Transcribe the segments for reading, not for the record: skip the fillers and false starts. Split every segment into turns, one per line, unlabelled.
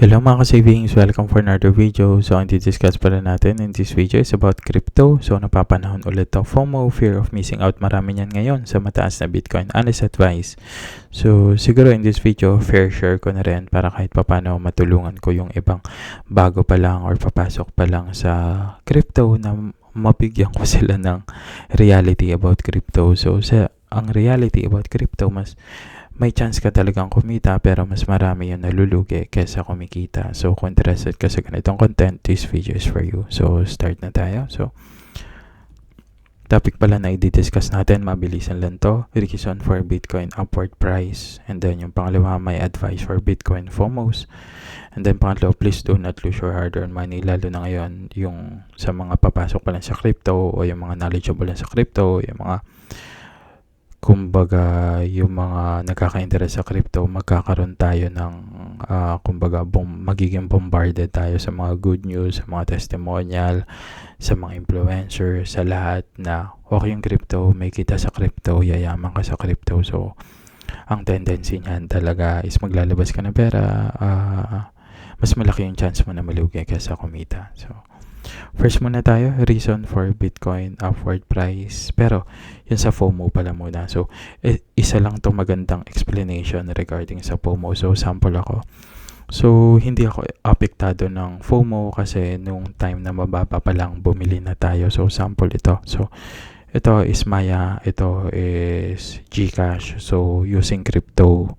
Hello mga ka-savings, welcome for another video. So ang discuss pala natin in this video is about crypto. So napapanahon ulit ang FOMO, fear of missing out. Marami niyan ngayon sa mataas na Bitcoin. Honest advice. So siguro in this video, fair share ko na rin para kahit papano matulungan ko yung ibang bago pa lang or papasok pa lang sa crypto na mabigyan ko sila ng reality about crypto. So ang reality about crypto, mas may chance ka talagang kumita pero mas marami yung nalulugi kesa kumikita. So kung interested ka sa ganitong content, this video is for you. So start na tayo. So topic pala na i-discuss natin, mabilisan lang to. Reason for Bitcoin upward price. And then yung pangalawa, may advice for Bitcoin FOMOs. And then pangatlo, please do not lose your hard-earned money. Lalo na ngayon yung sa mga papasok pa lang sa crypto o yung mga knowledgeable lang sa crypto, yung mga kumbaga yung mga nagkaka-interest sa crypto, magkakaroon tayo ng magiging bombarded tayo sa mga good news, sa mga testimonial, sa mga influencer, sa lahat na okay yung crypto, may kita sa crypto, yayaman ka sa crypto. So ang tendency niyan talaga is maglalabas ka ng pera, mas malaki yung chance mo na malugi kaysa kumita. So first muna tayo, reason for Bitcoin upward price. Pero yun sa FOMO pala muna. So isa lang to magandang explanation regarding sa FOMO. So sample ako. So hindi ako apektado ng FOMO kasi nung time na mababa pa lang bumili na tayo. So sample ito. So ito is Maya, ito is GCash. So using crypto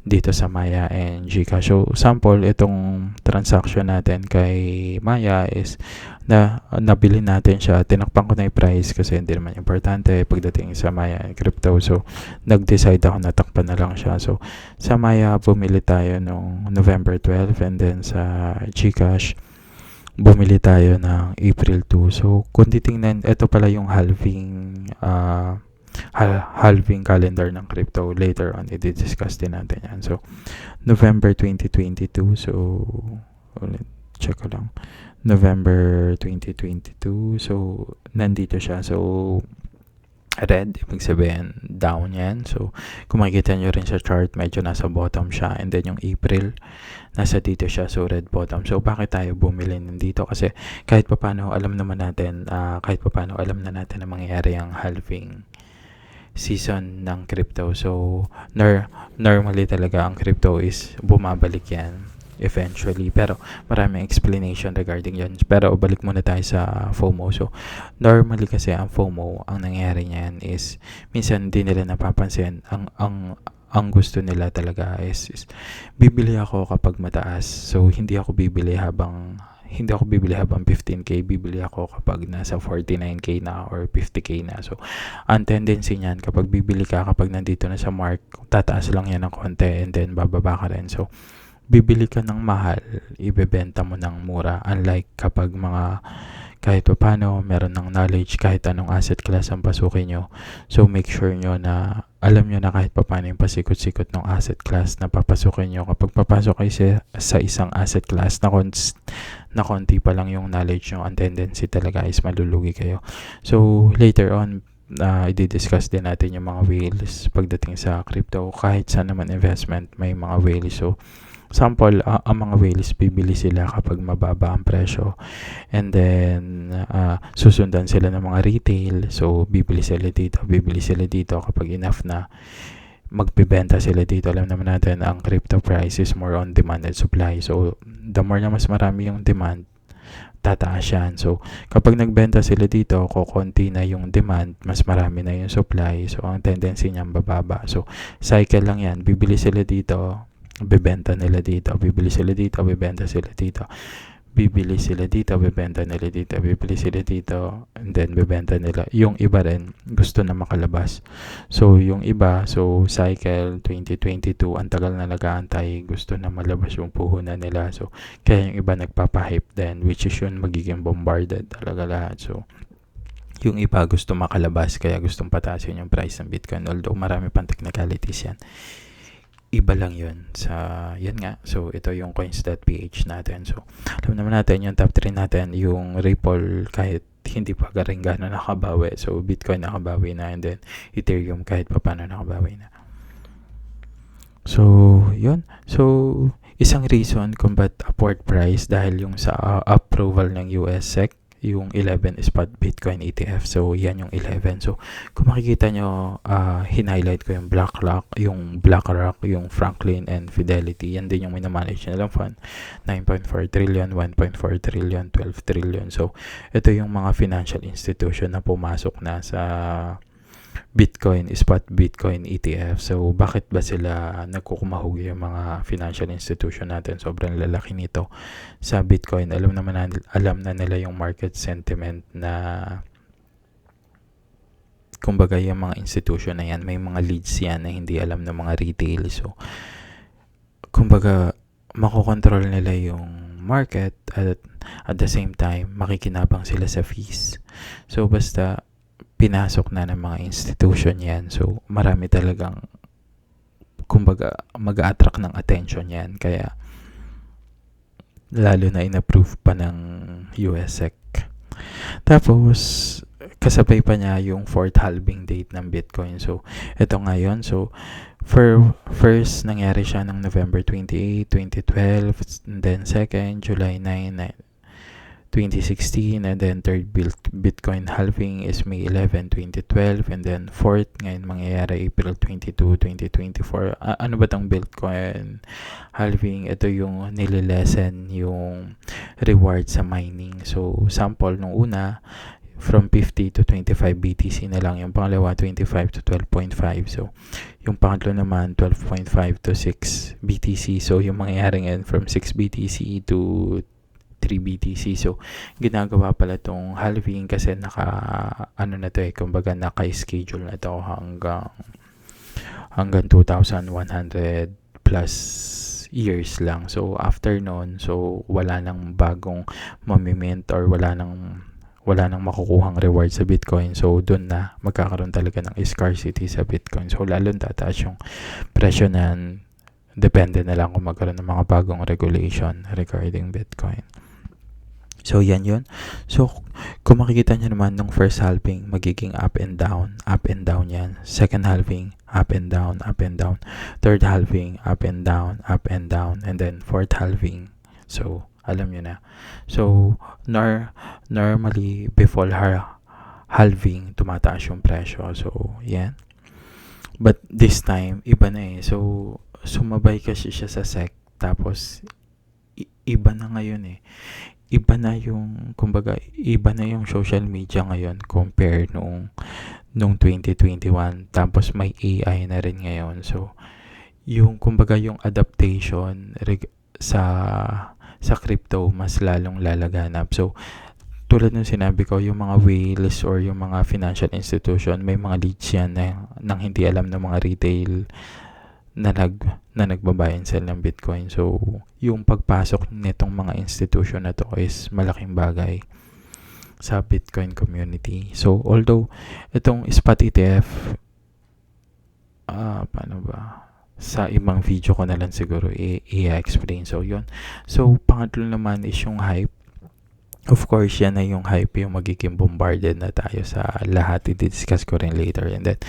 dito sa Maya and GCash. So sample, itong transaction natin kay Maya is nabili natin siya, tinakpan ko na yung price kasi hindi naman importante pagdating sa Maya and crypto. So nag-decide ako na takpan na lang siya. So sa Maya bumili tayo noong November 12 and then sa GCash bumili tayo ng April 2. So kung titingnan, ito pala yung halving calendar ng crypto. Later on, i-discuss din natin yan. So, November 2022. So, check ko lang. November 2022. So, nandito siya. So, red, ibig sabihin, down yan. So, kung makikita nyo rin sa chart, medyo nasa bottom siya. And then, yung April, nasa dito siya. So, red bottom. So, bakit tayo bumili nandito? Kasi, kahit papano, alam na natin na mangyayari ang halving season ng crypto. So normally talaga ang crypto is bumabalik yan eventually, pero maraming explanation regarding yan. Pero balik muna tayo sa FOMO. So normally kasi ang FOMO, ang nangyayari niyan is minsan hindi nila napapansin ang gusto nila talaga is bibili ako kapag mataas. So hindi ako bibili habang 15k, bibili ako kapag nasa 49k na or 50k na. So ang tendency niyan, kapag bibili ka kapag nandito na sa mark, tataas lang yan ng konti and then bababa ka rin. So bibili ka ng mahal, ibebenta mo ng mura, unlike kapag kahit pa paano meron ng knowledge kahit anong asset class ang pasukin nyo. So make sure nyo na alam nyo na kahit pa paano yung pasikot-sikot ng asset class na papasukin nyo. Kapag papasok kayo sa isang asset class na konti pa lang yung knowledge nyo, ang tendency talaga is malulugi kayo. So later on, i-discuss din natin yung mga whales pagdating sa crypto. Kahit sa naman investment, may mga whales. So sample, ang mga whales, bibili sila kapag mababa ang presyo. And then, susundan sila ng mga retail. So, bibili sila dito kapag enough na magbibenta sila dito. Alam naman natin, ang crypto price is more on demand and supply. So, the more na mas marami yung demand, tataas yan. So, kapag nagbenta sila dito, kukunti na yung demand, mas marami na yung supply. So, ang tendency niyang bababa. So, cycle lang yan. Bibili sila dito, bibenta nila dito, bibili sila dito, bibenta sila dito, bibili sila dito, bibenta nila dito, bibili sila dito, and then bibenta nila. Yung iba rin gusto na makalabas. So yung iba, so cycle 2022, ang tagal na nag-aantay, gusto na malabas yung puhunan nila. So kaya yung iba nagpapahype din, which is yun magiging bombarded talaga lahat. So yung iba gusto makalabas, kaya gustong pataasin yung price ng Bitcoin, although marami pang technicalities yan. Iba lang yun sa yan nga. So ito yung coins.ph natin. So alam naman natin yung top 3 natin, yung Ripple kahit hindi pa garing gano'n nakabawi. So Bitcoin nakabawi na, and then Ethereum kahit pa paano nakabawi na. So, yun. So, isang reason kung ba't upward price dahil yung sa approval ng US SEC, yung 11 spot Bitcoin ETF. So, yan yung 11. So, kung makikita nyo, hin-highlight ko yung BlackRock, yung Franklin and Fidelity. Yan din yung minamanage nilang fund. 9.4 trillion, 1.4 trillion, 12 trillion. So, ito yung mga financial institution na pumasok na sa spot Bitcoin ETF. So, bakit ba sila nagkukumahog yung mga financial institution natin? Sobrang lalaki nito sa Bitcoin. Alam na nila yung market sentiment na kumbaga yung mga institution na yan, may mga leads yan na hindi alam ng mga retail. So, kumbaga, makokontrol nila yung market at the same time, makikinabang sila sa fees. So, basta pinasok na ng mga institution yan. So, marami talagang, kumbaga, mag-attract ng attention yan. Kaya, lalo na in-approve pa ng US SEC. Tapos, kasabay pa niya yung fourth halving date ng Bitcoin. So, ito ngayon. So, first, nangyari siya ng November 28, 2012. And then, second, July 9, 2016, and then third Bitcoin halving is May 11, 2012, and then fourth ngayon mangyayari April 22, 2024. Ano ba tong Bitcoin halving? Ito yung nililesen yung reward sa mining. So, sample nung una, from 50 to 25 BTC na lang. Yung pangalawa, 25 to 12.5. So, yung pangatlo naman, 12.5 to 6 BTC. So, yung mangyayari ngayon from 6 BTC to 3 BTC. So, ginagawa pala tong halving kasi kumbaga naka-schedule na to hanggang 2,100 plus years lang. So, after nun, so, wala nang bagong mamimint or wala nang makukuhang reward sa Bitcoin. So, dun na magkakaroon talaga ng scarcity sa Bitcoin. So, lalong tataas yung presyo na depende na lang kung magkaroon ng mga bagong regulation regarding Bitcoin. So, yan yun. So, kung makikita nyo naman nung first halving, magiging up and down yan. Second halving, up and down, up and down. Third halving, up and down, and then fourth halving. So, alam nyo na. So, normally, before halving, tumataas yung presyo. So, yan. But this time, iba na eh. So, sumabay kasi siya sa SEC. Tapos, iba na ngayon eh. Iba na yung social media ngayon compare nung 2021. Tapos may AI na rin ngayon. So, yung yung adaptation sa crypto mas lalong lalaganap. So, tulad ng sinabi ko, yung mga whales or yung mga financial institution, may mga leads yan nang hindi alam ng mga retail na nagbabayan sell ng Bitcoin. So, yung pagpasok nitong mga institution na to is malaking bagay sa Bitcoin community. So, although itong spot ETF, paano ba? Sa ibang video ko na lang siguro i-explain. So, yun. So, pangatlo naman is yung hype. Of course, yan na yung hype, yung magiging bombarded na tayo sa lahat. I-discuss ko rin later. And then,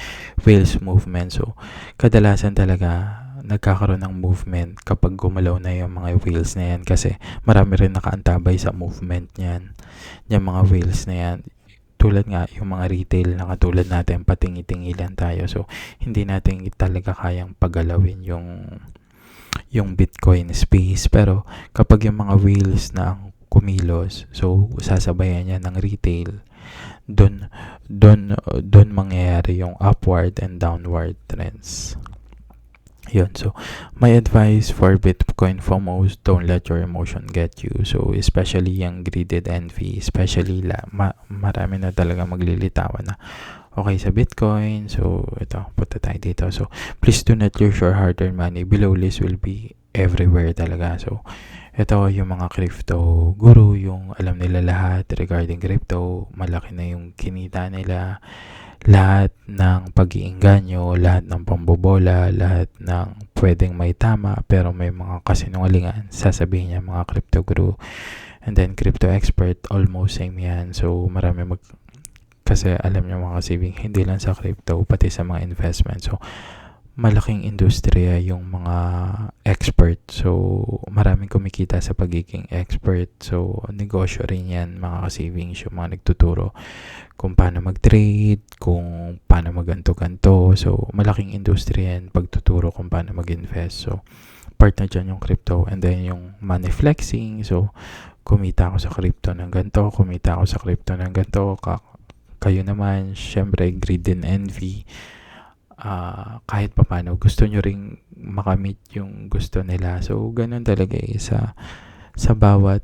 whales movement. So, kadalasan talaga nagkakaroon ng movement kapag gumalaw na yung mga whales na yan kasi marami rin nakaantabay sa movement niyan. Yung mga whales na yan, tulad nga yung mga retail na katulad natin, patingi-tingilan tayo. So, hindi natin talaga kayang pagalawin yung Bitcoin space. Pero, kapag yung mga whales na ang kumilos, so sasabayan niya ng retail, doon mangyayari yung upward and downward trends. Yun. So, my advice for Bitcoin FOMOs, don't let your emotion get you. So, especially yung greed envy, especially marami na talaga maglilitawan na okay sa Bitcoin. So, ito, punta tayo dito. So, please do not use your hard-earned money. Below list will be everywhere talaga. So, ito yung mga crypto guru, yung alam nila lahat regarding crypto, malaki na yung kinita nila, lahat ng pag-iinganyo, lahat ng pambobola, lahat ng pwedeng may tama pero may mga kasinungalingan, sasabihin niya mga crypto guru. And then crypto expert, almost same yan. So marami kasi alam niyo mga saving, hindi lang sa crypto, pati sa mga investment. So malaking industriya yung mga expert. So, maraming kumikita sa pagiging expert. So, negosyo rin yan, mga ka-savings, yung mga nagtuturo kung paano mag-trade, kung paano mag-ganto-ganto. So, malaking industriya yan, pagtuturo kung paano mag-invest. So, part na dyan yung crypto. And then, yung money flexing. So, kumita ako sa crypto ng ganto, kumita ako sa crypto ng ganto. Kayo naman, syempre, greed and envy. Kahit papano gusto nyo ring makamit yung gusto nila. So, ganun talaga sa bawat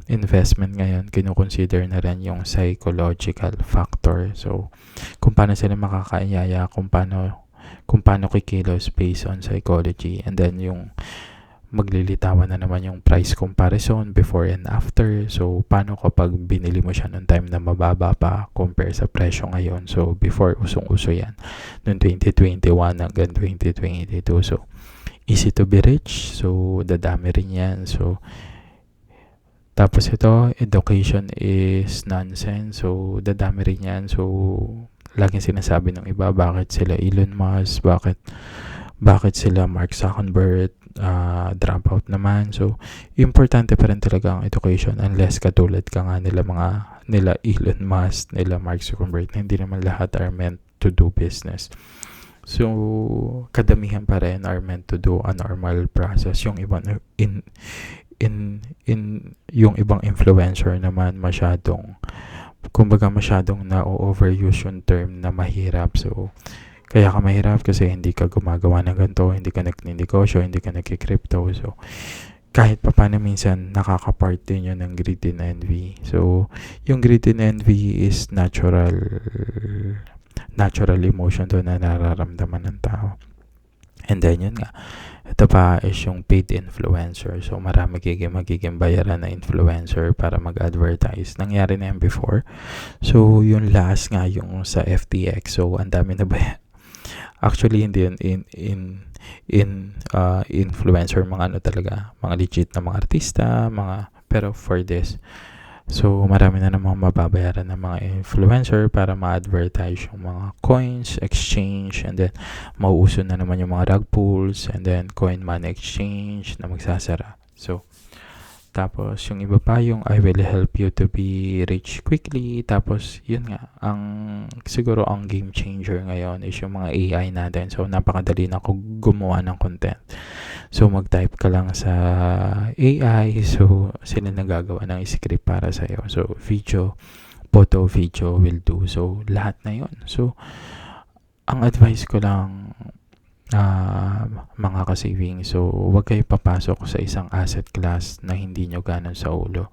investment ngayon, kinukonsider na rin yung psychological factor. So, kung paano sila makakaanyaya, kung paano kikilos based on psychology. And then, yung maglilitawan na naman yung price comparison before and after. So, paano kapag binili mo siya noong time na mababa pa compare sa presyo ngayon? So, before, usong-uso yan. Noong 2021 hanggang 2022. So, easy to be rich. So, dadami rin yan. So, tapos ito, education is nonsense. So, dadami rin yan. So, laging sinasabi ng iba, bakit sila Elon Musk? Bakit sila Mark Zuckerberg? Dropout naman. So, importante pa rin talaga ang education unless katulad ka nga nila Elon Musk, nila Mark Zuckerberg, na hindi naman lahat are meant to do business. So, kadamihan pa rin are meant to do a normal process. Yung ibang yung ibang influencer naman masyadong na-overuse yung term na mahirap. So, kaya ka mahirap kasi hindi ka gumagawa ng ganito, hindi ka nagninegosyo, hindi ka nagki-crypto. So, kahit pa paano minsan nakaka-part din yun ng greed and envy. So, yung greed and envy is natural emotion to na nararamdaman ng tao. And then yun nga, ito pa is yung paid influencer. So, marami magiging bayaran na influencer para mag-advertise. Nangyari na yan before. So, yung last nga, yung sa FTX. So, ang dami na actually, hindi yun influencer, mga talaga, mga legit na mga artista, pero for this. So, marami na namang mababayaran ng mga influencer para ma-advertise yung mga coins, exchange, and then mauuso na naman yung mga rug pulls, and then coin money exchange na magsasara. So, tapos yung iba pa, yung I will help you to be rich quickly. Tapos yun nga, siguro ang game changer ngayon is yung mga AI natin. So, napakadali na gumawa ng content. So, mag-type ka lang sa AI. So, sila nagagawa ng script para sa'yo. So, photo, video will do. So, lahat na yun. So, ang advice ko lang, mga ka-saving, so wag kayo papasok sa isang asset class na hindi nyo ganon sa ulo.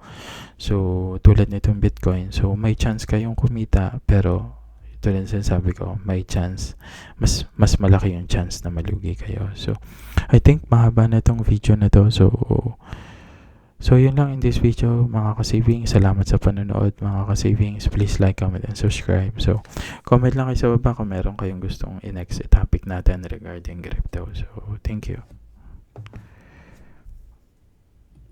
So, tulad nitong Bitcoin, so may chance kayong kumita, pero tulad ng sinasabi ko, may chance, mas malaki yung chance na malugi kayo. So, I think mahaba na itong video na to. So, yun lang in this video, mga ka-savings. Salamat sa panonood, mga ka-savings. Please like, comment, and subscribe. So, comment lang kayo sa baba kung meron kayong gustong i-next topic natin regarding crypto. So, thank you.